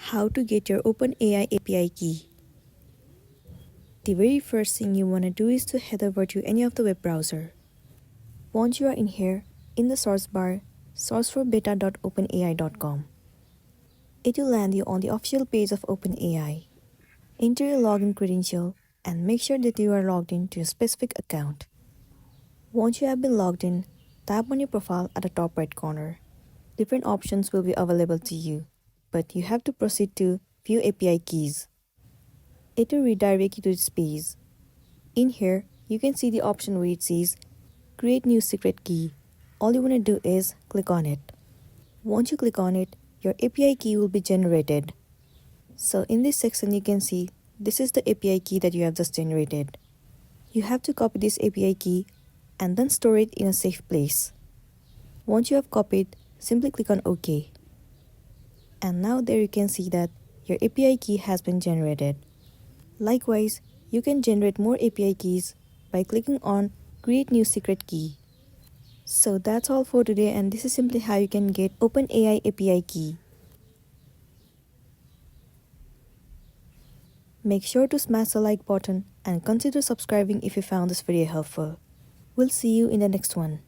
How to get your OpenAI API key. The very first thing you want to do is to head over to any of the web browser. Once you are in here, in the source bar, search for beta.openai.com. It will land you on the official page of OpenAI. Enter your login credential and make sure that you are logged in to a specific account. Once you have been logged in, tap on your profile at the top right corner. Different options will be available to you, but you have to proceed to View API Keys. It will redirect you to this page. In here, you can see the option where it says Create New Secret Key. All you want to do is click on it. Once you click on it, your API key will be generated. So in this section, you can see this is the API key that you have just generated. You have to copy this API key and then store it in a safe place. Once you have copied, simply click on OK. And now there you can see that your API key has been generated. Likewise, you can generate more API keys by clicking on Create New Secret Key. So that's all for today, and this is simply how you can get OpenAI API key. Make sure to smash the like button and consider subscribing if you found this video helpful. We'll see you in the next one.